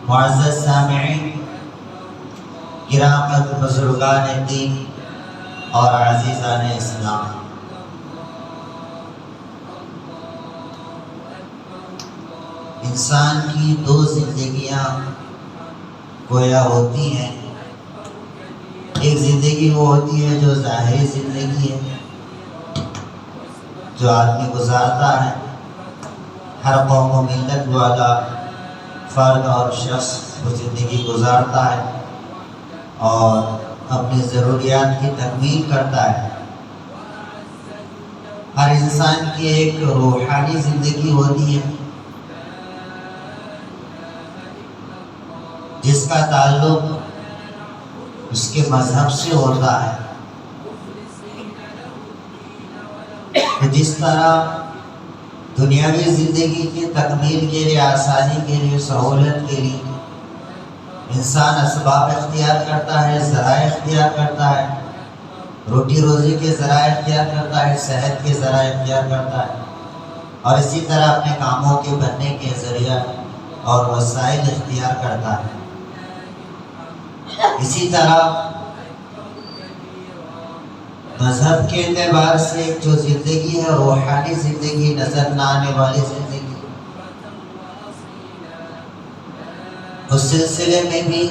معزز سامعین، کرام بزرگان دین اور عزیزان اسلام، انسان کی دو زندگیاں گویا ہوتی ہیں۔ ایک زندگی وہ ہوتی ہے جو ظاہری زندگی ہے، جو آدمی گزارتا ہے، ہر قوم و ملت والا فرد اور شخص وہ زندگی گزارتا ہے اور اپنی ضروریات کی تکمیل کرتا ہے۔ ہر انسان کی ایک روحانی زندگی ہوتی ہے جس کا تعلق اس کے مذہب سے ہوتا ہے۔ جس طرح دنیاوی زندگی کی تکمیل کے لیے، آسانی کے لیے، سہولت کے لیے انسان اسباب اختیار کرتا ہے، ذرائع اختیار کرتا ہے، روٹی روزی کے ذرائع اختیار کرتا ہے، صحت کے ذرائع اختیار کرتا ہے، اور اسی طرح اپنے کاموں کے بننے کے ذریعہ اور وسائل اختیار کرتا ہے۔ اسی طرح مذہب کے اعتبار سے جو زندگی ہے، روحانی زندگی، نظر نہ آنے والی زندگی، اس سلسلے میں بھی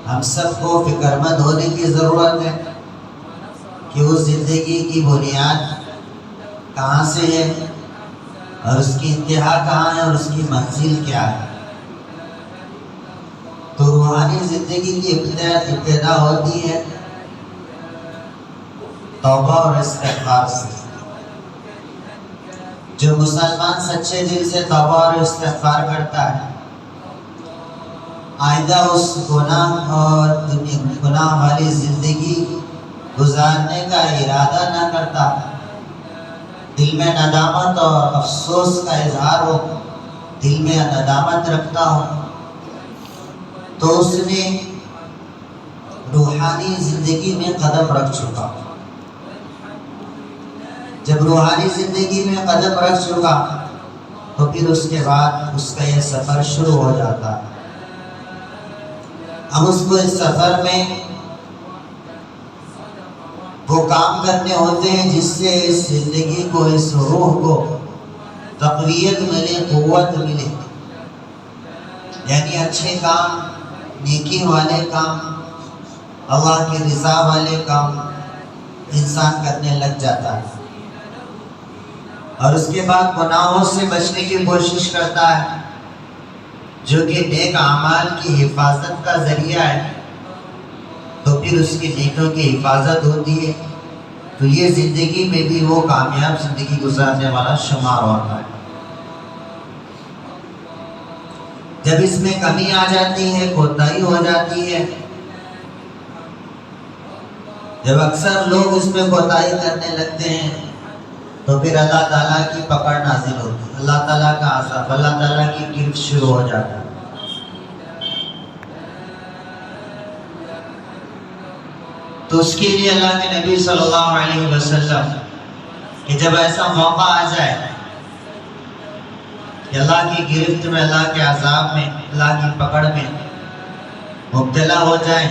ہم سب کو فکر مند ہونے کی ضرورت ہے کہ اس زندگی کی بنیاد کہاں سے ہے اور اس کی انتہا کہاں ہے اور اس کی منزل کیا ہے۔ تو روحانی زندگی کی ابتدا ہوتی ہے توبہ اور استغفار سے۔ جو مسلمان سچے دل سے توبہ اور استغفار کرتا ہے، آئندہ اس گناہ والی زندگی گزارنے کا ارادہ نہ کرتا، دل میں ندامت اور افسوس کا اظہار ہو، دل میں ندامت رکھتا ہو، تو اس نے روحانی زندگی میں قدم رکھ چکا۔ جب روحانی زندگی میں قدم رکھ چکا تو پھر اس کے بعد اس کا یہ سفر شروع ہو جاتا ہے۔ ہم اس کو اس سفر میں وہ کام کرنے ہوتے ہیں جس سے اس زندگی کو، اس روح کو تقویت ملے، قوت ملے، یعنی اچھے کام، نیکی والے کام، اللہ کی رضا والے کام انسان کرنے لگ جاتا ہے، اور اس کے بعد گناہوں سے بچنے کی کوشش کرتا ہے جو کہ نیک اعمال کی حفاظت کا ذریعہ ہے، تو پھر اس کی نیکیوں کی حفاظت ہوتی ہے، تو یہ زندگی میں بھی وہ کامیاب زندگی گزارنے والا شمار ہوتا ہے۔ جب اس میں کمی آ جاتی ہے، کوتاہی ہو جاتی ہے، جب اکثر لوگ اس میں کوتاہی کرنے لگتے ہیں تو پھر اللہ تعالیٰ کی پکڑ نازل ہوتی ہے، اللہ تعالیٰ کا عذاب، اللہ تعالیٰ کی گرفت شروع ہو جاتا ہے۔ تو اس کے لیے اللہ کے نبی صلی اللہ علیہ وسلم کہ جب ایسا موقع آ جائے کہ اللہ کی گرفت میں، اللہ کے عذاب میں، اللہ کی پکڑ میں مبتلا ہو جائے،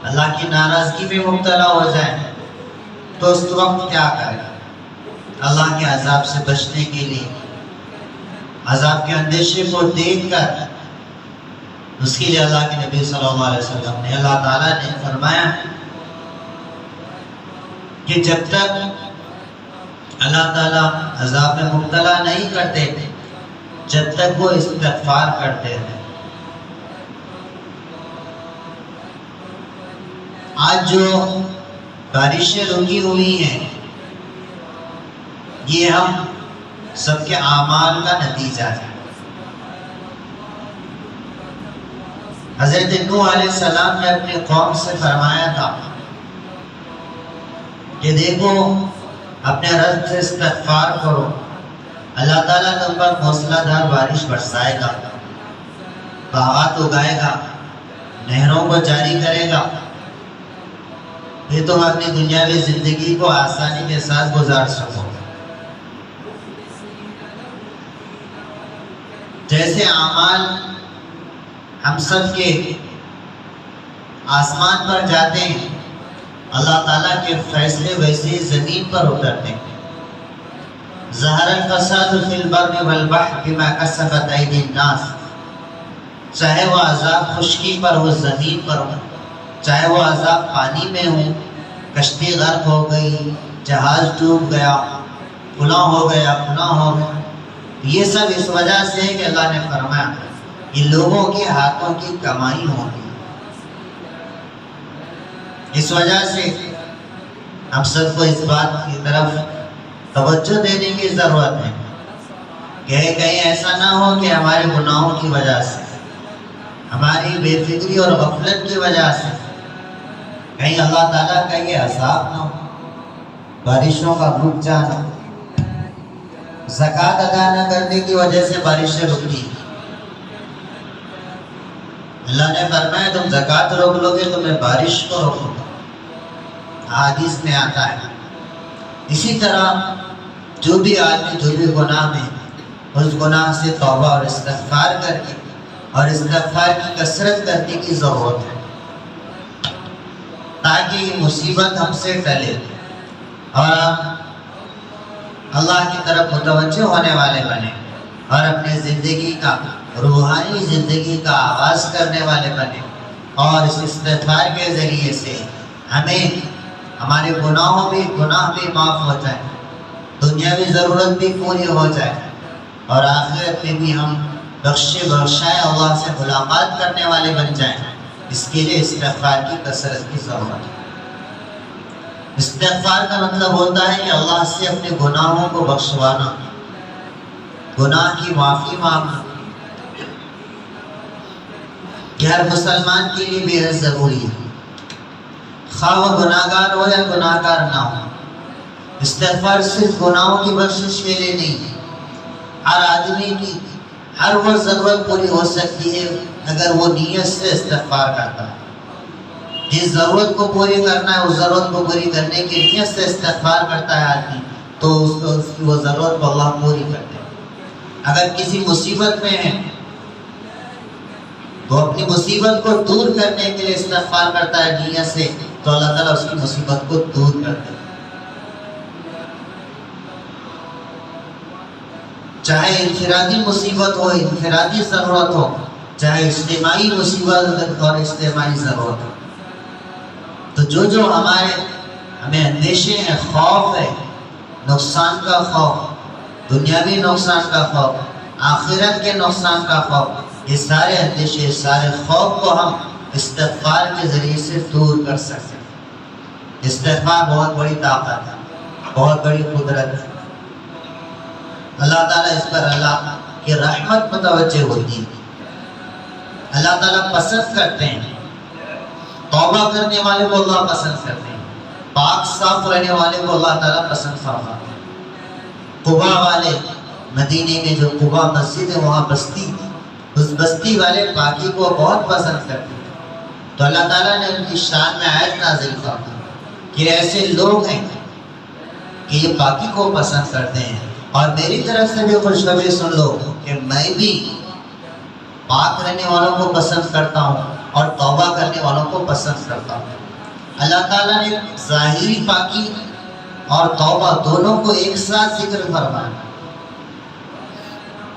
اللہ کی ناراضگی میں مبتلا ہو جائے، تو اس وقت کیا کرے؟ اللہ کے عذاب سے بچنے کے لیے، عذاب کے اندیشے کو دیکھ کر، اس کے لیے اللہ کے نبی صلی اللہ علیہ وسلم نے، اللہ تعالیٰ نے فرمایا کہ جب تک اللہ تعالیٰ عذاب میں مبتلا نہیں کرتے جب تک وہ استغفار کرتے ہیں۔ آج جو بارشیں رکی ہوئی ہیں، یہ ہم سب کے اعمال کا نتیجہ ہے۔ حضرت نوح علیہ السلام نے اپنی قوم سے فرمایا تھا کہ دیکھو، اپنے رب سے استغفار کرو، اللہ تعالیٰ تم پر موسلا دھار بارش برسائے گا، باغات اگائے گا، نہروں کو جاری کرے گا، پھر تم اپنی دنیاوی زندگی کو آسانی کے ساتھ گزار سکو۔ جیسے اعمال ہم سب کے آسمان پر جاتے ہیں، اللہ تعالیٰ کے فیصلے ویسے زمین پر اترتے ہیں۔ ظہر الفساد فی البر والبحر بما کسبت ایدی الناس، چاہے وہ عذاب خشکی پر ہو، زمین پر ہو، چاہے وہ عذاب پانی میں ہو، کشتی غرق ہو گئی، جہاز ڈوب گیا، گناہ ہو گیا، گناہ ہو گیا، یہ سب اس وجہ سے ہے کہ اللہ نے فرمایا یہ لوگوں کے ہاتھوں کی کمائی ہوگی۔ اس وجہ سے ہم سب کو اس بات کی طرف توجہ دینے کی ضرورت ہے کہ کہیں ایسا نہ ہو کہ ہمارے گناہوں کی وجہ سے، ہماری بے فکری اور غفلت کی وجہ سے کہیں اللہ تعالیٰ کا یہ عذاب نہ ہو، بارشوں کا رک جانا، زکوٰۃ ادا نہ کرنے کی وجہ سے بارشیں رکتی۔ اللہ نے فرمایا تم زکوٰۃ روک لو گے تو میں بارش کو روکوں گا، حدیث میں آتا ہے۔ اسی طرح جو بھی آدمی جو بھی گناہ میں، اس گناہ سے توبہ اور استغفار کر کے اور استغفار کی کثرت کرنے کی ضرورت ہے تاکہ یہ مصیبت ہم سے ٹلے اور ہم اللہ کی طرف متوجہ ہونے والے بنے اور اپنے زندگی کا، روحانی زندگی کا آغاز کرنے والے بنے، اور اس استغفار کے ذریعے سے ہمیں ہمارے گناہ بھی معاف ہو جائے، دنیاوی ضرورت بھی پوری ہو جائے، اور آخرت میں بھی ہم بخشائے اللہ سے ملاقات کرنے والے بن جائیں۔ اس کے لیے استغفار کی کثرت کی ضرورت ہے۔ استغفار کا مطلب ہوتا ہے کہ اللہ سے اپنے گناہوں کو بخشوانا، گناہ کی معافی مانگنا، کہ ہر مسلمان کے لیے بے حد ضروری ہے، خواہ وہ گناہ گار ہو یا گناہ گار نہ ہو۔ استغفار صرف گناہوں کی بخشش کے لیے نہیں ہے، ہر آدمی کی ہر وہ ضرورت پوری ہو سکتی ہے اگر وہ نیت سے استغفار کرتا ہے۔ جس ضرورت کو پوری کرنا ہے اس ضرورت کو پوری کرنے کی نیت سے استغفار کرتا ہے آدمی، تو اس کی وہ ضرورت کو اللہ پوری کرتے ہیں۔ اگر کسی مصیبت میں ہے تو اپنی مصیبت کو دور کرنے کے لیے استغفار کرتا ہے نیت سے، تو اللہ تعالیٰ اس کی مصیبت کو دور کرتے ہیں۔ چاہے انفرادی مصیبت ہو، انفرادی ضرورت ہو، چاہے اجتماعی مصیبت اور اجتماعی ضرورت ہو، تو جو ہمیں اندیشے ہیں، خوف ہے، نقصان کا خوف، دنیاوی نقصان کا خوف، آخرت کے نقصان کا خوف، یہ سارے اندیشے، سارے خوف کو ہم استغفار کے ذریعے سے دور کر سکتے ہیں۔ استغفار بہت بڑی طاقت ہے، بہت بڑی قدرت ہے۔ اللہ تعالیٰ اس پر اللہ کی رحمت متوجہ ہوتی ہے۔ اللہ تعالیٰ پسند کرتے ہیں، توبہ کرنے والے کو اللہ پسند کرتے ہیں، پاک صاف رہنے والے کو اللہ تعالیٰ پسند فرماتے ہیں۔ قبا والے، مدینے میں جو قبا مسجد ہے وہاں بستی، اس بستی والے پاکی کو بہت پسند کرتے ہیں، تو اللہ تعالیٰ نے ان کی شان میں آیت نازل فرمائی کہ ایسے لوگ ہیں کہ یہ پاکی کو پسند کرتے ہیں، اور میری طرف سے بھی خوشخبری سن لو کہ میں بھی پاک رہنے والوں کو پسند کرتا ہوں اور توبہ کرنے والوں کو پسند کرتا ہوں۔ اللہ تعالیٰ نے ظاہری پاکی اور توبہ دونوں کو ایک ساتھ ذکر فرمایا۔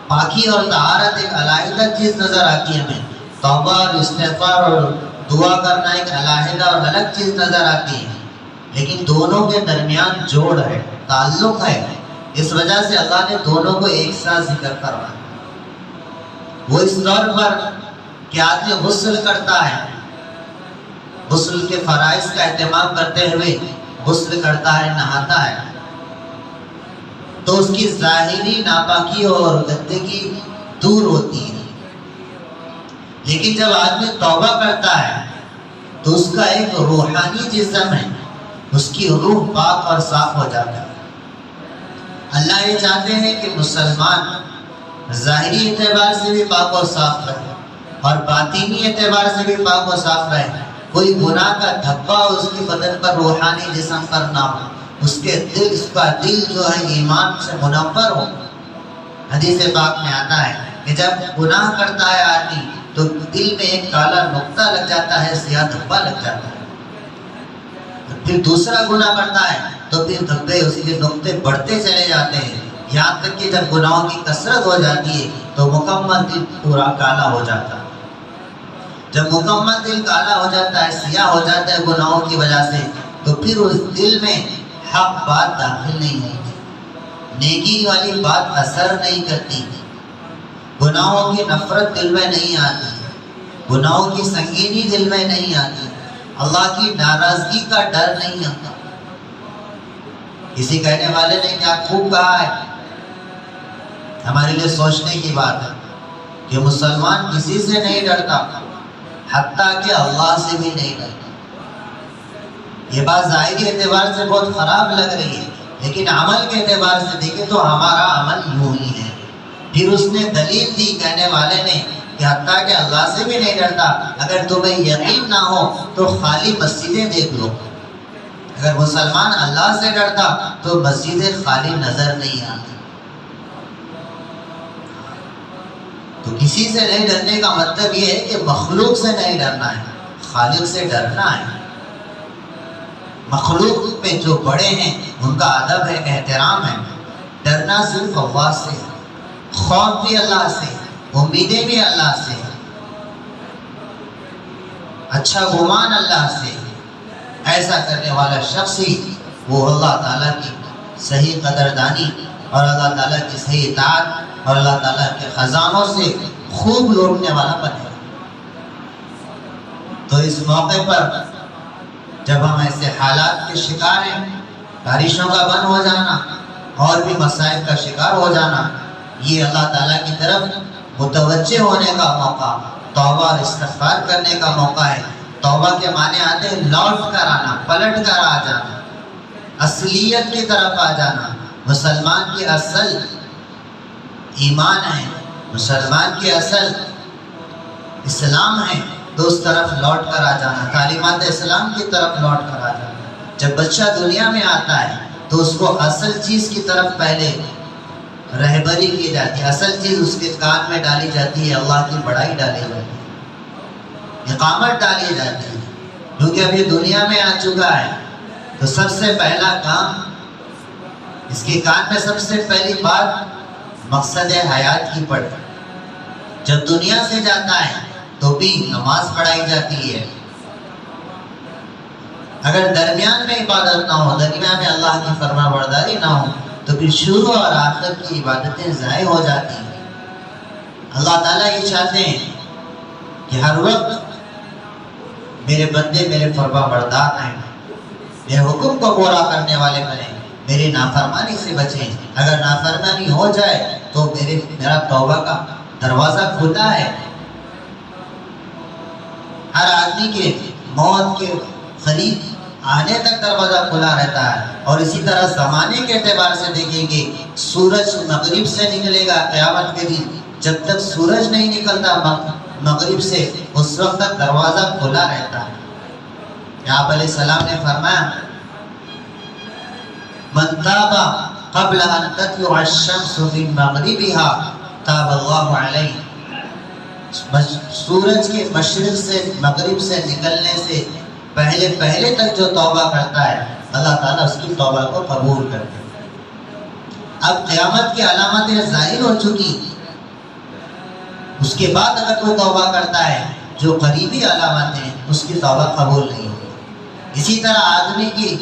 پاکی اور طہارت ایک علیحدہ چیز نظر آتی ہے ہمیں، توبہ اور استغفار اور دعا کرنا ایک علیحدہ اور الگ چیز نظر آتی ہے، لیکن دونوں کے درمیان جوڑ ہے، تعلق ہے۔ اس وجہ سے اللہ نے دونوں کو ایک ساتھ ذکر کروایا۔ وہ اس طور پر کہ آدمی غسل کرتا ہے، غسل کے فرائض کا اہتمام کرتے ہوئے غسل کرتا ہے، نہاتا ہے، تو اس کی ظاہری ناپاکی اور گندگی دور ہوتی ہے، لیکن جب آدمی توبہ کرتا ہے تو اس کا ایک روحانی جسم ہے، اس کی روح پاک اور صاف ہو جاتا ہے۔ اللہ یہ چاہتے ہیں کہ مسلمان ظاہری اعتبار سے بھی پاک و صاف رہے اور باطینی اعتبار سے بھی پاک و صاف رہے، کوئی گناہ کا دھبا اس کے بدن پر، روحانی جسم پر نہ ہو، اس کا دل جو ہے ایمان سے منور ہو۔ حدیث پاک میں آتا ہے کہ جب گناہ کرتا ہے آدمی تو دل میں ایک کالا نقطہ لگ جاتا ہے، سیاہ دھبا لگ جاتا ہے. پھر دوسرا گناہ کرتا ہے تو پھر دھبے اس کے نقطے بڑھتے چلے جاتے ہیں، یہاں تک کہ جب گناہوں کی کثرت ہو جاتی ہے تو مکمل دل پورا کالا ہو جاتا ہے. جب مکمل دل کالا ہو جاتا ہے، سیاہ ہو جاتا ہے گناہوں کی وجہ سے، تو پھر اس دل میں حق بات داخل نہیں ہوتی، نیکی والی بات اثر نہیں کرتی، گناہوں کی نفرت دل میں نہیں آتی، گناہوں کی سنگینی دل میں نہیں آتی، اللہ کی ناراضگی کا ڈر نہیں آتا. کسی کہنے والے نے کیا خوب کہا ہے، ہمارے لیے سوچنے کی بات ہے کہ مسلمان کسی سے نہیں ڈرتا، حتیٰ کہ اللہ سے بھی نہیں ڈرتا. یہ بات ظاہری اعتبار سے بہت خراب لگ رہی ہے، لیکن عمل کے اعتبار سے دیکھیں تو ہمارا عمل یوں ہی ہے. پھر اس نے دلیل دی کہنے والے نے کہ حتیٰ کہ اللہ سے بھی نہیں ڈرتا. اگر تمہیں یقین نہ ہو تو خالی مسجدیں دیکھ لو، اگر مسلمان اللہ سے ڈرتا تو مسجدیں خالی نظر نہیں آتی. تو کسی سے نہیں ڈرنے کا مطلب یہ ہے کہ مخلوق سے نہیں ڈرنا ہے، خالق سے ڈرنا ہے. مخلوق پہ جو بڑے ہیں ان کا ادب ہے، احترام ہے. ڈرنا صرف اللہ سے، خوف بھی اللہ سے، امیدیں بھی اللہ سے، اچھا گمان اللہ سے. ایسا کرنے والا شخص ہی وہ اللہ تعالیٰ کی صحیح قدردانی اور اللہ تعالیٰ کی صحیح اطاعت اور اللہ تعالیٰ کے خزانوں سے خوب لوٹنے والا بنے. تو اس موقع پر جب ہم ایسے حالات کے شکار ہیں، بارشوں کا بند ہو جانا اور بھی مسائل کا شکار ہو جانا، یہ اللہ تعالیٰ کی طرف متوجہ ہونے کا موقع، توبہ اور استغفار کرنے کا موقع ہے. توبہ کے معنی آتے ہیں لوٹ کر آنا، پلٹ کر آ جانا، اصلیت کی طرف آ جانا. مسلمان کی اصل ایمان ہے، مسلمان کی اصل اسلام ہے، تو اس طرف لوٹ کر آ جانا، تعلیمات اسلام کی طرف لوٹ کر آ جانا. جب بچہ دنیا میں آتا ہے تو اس کو اصل چیز کی طرف پہلے رہبری کی جاتی ہے، اصل چیز اس کے کان میں ڈالی جاتی ہے، اللہ کی بڑائی ڈالی جاتی ہے، اقامت ڈالی جاتی ہے. کیونکہ ابھی دنیا میں آ چکا ہے تو سب سے پہلا کام، اس کے کان میں سب سے پہلی بات مقصد حیات کی پڑھ. جب دنیا سے جاتا ہے تو بھی نماز پڑھائی جاتی ہے. اگر درمیان میں عبادت نہ ہو، درمیان میں اللہ کی فرما برداری نہ ہو، تو پھر شروع اور آخر کی عبادتیں ضائع ہو جاتی ہیں. اللہ تعالیٰ یہ چاہتے ہیں کہ ہر وقت میرے بندے میرے فرما بردار ہیں، میرے حکم کو پورا کرنے والے بنیں، میری نافرمانی سے بچیں. اگر نافرمانی ہو جائے تو میرا توبہ کا دروازہ کھلا ہے. ہر آدمی کے موت کے قریب آنے تک دروازہ کھلا رہتا ہے. اور اسی طرح زمانے کے اعتبار سے دیکھیں گے، سورج مغرب سے نکلے گا قیامت کے دن، جب تک سورج نہیں نکلتا مغرب سے اس وقت تک دروازہ کھلا رہتا ہے. آپ علیہ السلام نے فرمایا من تاب قبل ان تطلع الشمس من مغربها تاب اللہ علیہ. سورج کے مشرق سے مغرب سے نکلنے سے پہلے تک جو توبہ کرتا ہے اللہ تعالیٰ اس کی توبہ کو قبول کرتے ہیں. اب قیامت کی علامتیں ظاہر ہو چکی، اس کے بعد اگر کوئی توبہ کرتا ہے جو قریبی علامتیں ہیں اس کی توبہ قبول نہیں ہوتی. اسی طرح آدمی کی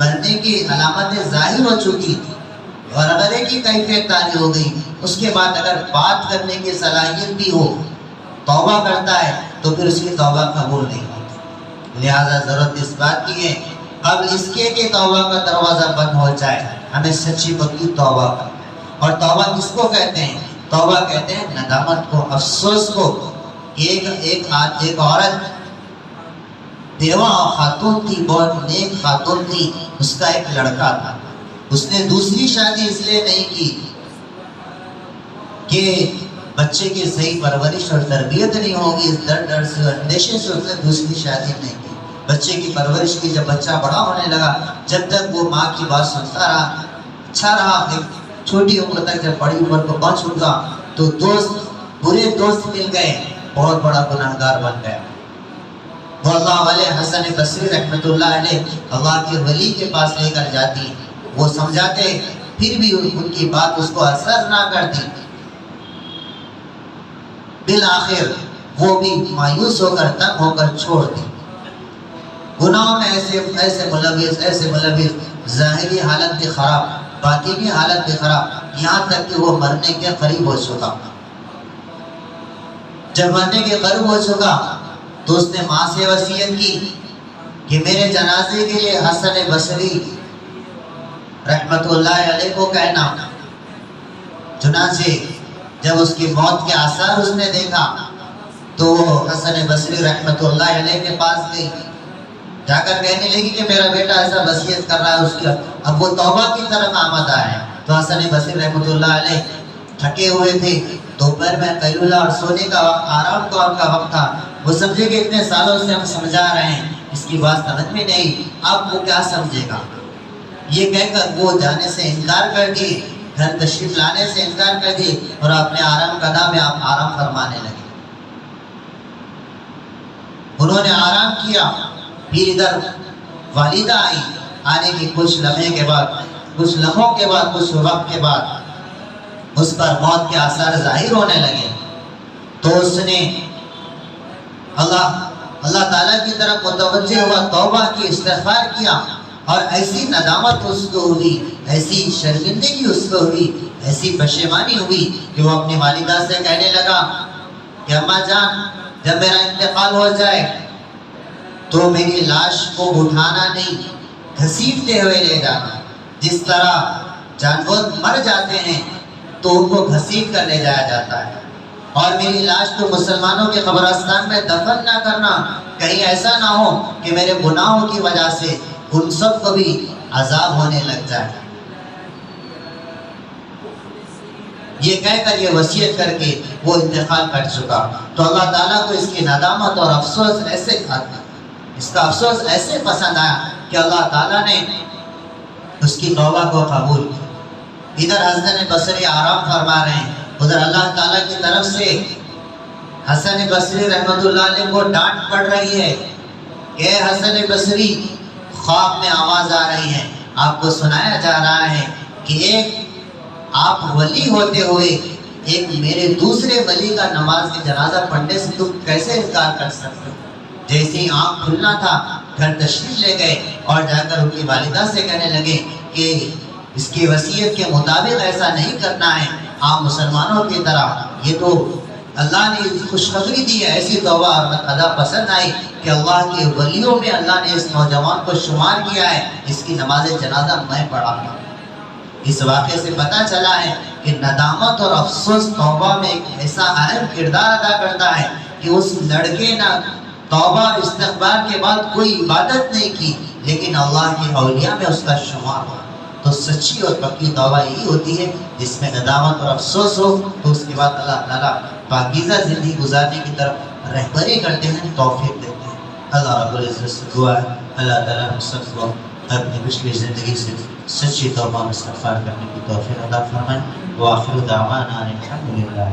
مرنے کی علامتیں ظاہر ہو چکی تھی، غرغرے کی کیفیت طاری ہو گئی، اس کے بعد اگر بات کرنے کی صلاحیت بھی ہو، توبہ کرتا ہے تو پھر اس کی توبہ قبول نہیں ہوتی. لہذا ضرورت اس بات کی ہے قبل اس کے کہ توبہ کا دروازہ بند ہو جائے ہمیں سچی پکی توبہ کرنا ہے. اور توبہ کس کو کہتے ہیں؟ توبہ کہتے ہیں ندامت کو، افسوس کو. ایک عورت بیوہ خاتون تھی، بہت نیک خاتون تھی، اس کا ایک لڑکا تھا. اس نے دوسری شادی اس لیے نہیں کی کہ بچے کی صحیح پرورش اور تربیت نہیں ہوگی، اس ڈر سے اندیشے سے اس نے دوسری شادی نہیں کی. بچے کی پرورش کی، جب بچہ بڑا ہونے لگا، جب تک وہ ماں کی بات سنتا رہا اچھا رہا. چھوٹی عمر تک جب بڑی عمر کو پہنچ چکا تو برے دوست مل گئے بہت بڑا گناہگار بن گیا۔ وہ اللہ والے حسن بصری رحمۃ اللہ علیہ اللہ کے ولی کے پاس لے کر جاتی، وہ سمجھاتے، پھر بھی ان کی بات اس کو اثر نہ کرتی۔ بالآخر وہ بھی مایوس ہو کر تنگ ہو کر چھوڑ دی۔ گناہوں میں ایسے ملوث، ظاہری حالت بھی خراب، باطنی حالت بھی خراب، یہاں تک کہ وہ مرنے کے قریب ہو چکا۔ جب مرنے کے قریب ہو چکا تو اس نے ماں سے وصیت کی کہ میرے جنازے کے لیے حسن بصری رحمت اللہ علیہ کو کہنا۔ چنانچہ جب اس کی موت کے آثار اس نے دیکھا تو وہ حسن بصری رحمت اللہ علیہ کے پاس گئی، جا کر کہنے لگی کہ میرا بیٹا ایسا وصیت کر رہا ہے، اس کا اب وہ توبہ کی طرف آمد آئے۔ تو حسن بصری رحمت اللہ علیہ تھکے ہوئے تھے، دوپہر میں قیلولہ اور سونے کا وقت، آرام کا وقت تھا۔ وہ سمجھے کہ اتنے سالوں سے ہم سمجھا رہے ہیں، اس کی بات سمجھ میں نہیں، اب وہ کیا سمجھے گا؟ یہ کہہ کر وہ جانے سے انکار کر دی، گھر تشریف لانے سے انکار کر دی اور اپنے آرام گاہ میں آپ آرام فرمانے لگے۔ انہوں نے آرام کیا، پھر ادھر والدہ آئی، آنے کی کچھ لمحوں کے بعد کچھ وقت کے بعد اس پر موت کے آثار ظاہر ہونے لگے۔ تو اس نے اللہ تعالیٰ کی طرف متوجہ ہوا، توبہ کی، استغفار کیا، اور ایسی ندامت اس کو ہوئی، ایسی شرمندگی اس کو ہوئی، ایسی پشیمانی ہوئی کہ وہ اپنی والدہ سے کہنے لگا کہ اماں جان، جب میرا انتقال ہو جائے تو میری لاش کو اٹھانا نہیں، گھسیٹتے ہوئے لے جانا۔ جس طرح جانور مر جاتے ہیں تو ان کو گھسیٹ کر لے جایا جاتا ہے، اور میری لاش کو مسلمانوں کے قبرستان میں دفن نہ کرنا، کہیں ایسا نہ ہو کہ میرے گناہوں کی وجہ سے ان سب کو بھی عذاب ہونے لگ جائے۔ یہ کہہ کر، یہ وصیت کر کے وہ انتقال کر چکا۔ تو اللہ تعالیٰ کو اس کی ندامت اور افسوس ایسے پسند آیا کہ اللہ تعالیٰ نے اس کی توبہ کو قبول کی۔ ادھر حسن بصری آرام فرما رہے ہیں، ادھر اللہ تعالیٰ کی طرف سے حسن بصری رحمت اللہ علیہ کو ڈانٹ پڑ رہی ہے کہ اے حسن بصری، خواب میں آواز آ رہی ہے، آپ کو سنایا جا رہا ہے کہ ایک آپ ولی ہوتے ہوئے ایک میرے دوسرے ولی کا نماز کی جنازہ پڑھنے سے تم کیسے انکار کر سکتے ہو؟ جیسے ہی آنکھ کھلنا تھا، گھر تشریف لے گئے اور جا کر ان کی والدہ سے کہنے لگے کہ اس کی وصیت کے مطابق ایسا نہیں کرنا ہے، آپ مسلمانوں کی طرح، یہ تو اللہ نے خوشخبری دی ہے۔ ایسی توبہ اور ادا پسند آئی کہ اللہ کے ولیوں میں اللہ نے اس نوجوان کو شمار کیا ہے، اس کی نماز جنازہ میں پڑھا ہوں۔ اس واقعے سے پتہ چلا ہے کہ ندامت اور افسوس توبہ میں ایک ایسا اہم کردار ادا کرتا ہے کہ اس لڑکے نے توبہ اور استغفار کے بعد کوئی عبادت نہیں کی، لیکن اللہ کے اولیاء میں اس کا شمار ہوا۔ تو سچی اور پکی توبہ یہی ہوتی ہے جس میں ندامت اور افسوس ہو، تو اس کے بعد اللہ تعالیٰ پاکیزہ زندگی گزارنے کی طرف رہبری کرتے ہیں، توفیق دیتے ہیں۔ اللہ رب العزت سے دعا ہے اللہ تعالیٰ ہم سب کو اپنی پچھلی زندگی سے سچی توبہ اور استغفار کرنے کی توفیق عطا فرمائے۔ وآخر دعوانا الحمدللہ۔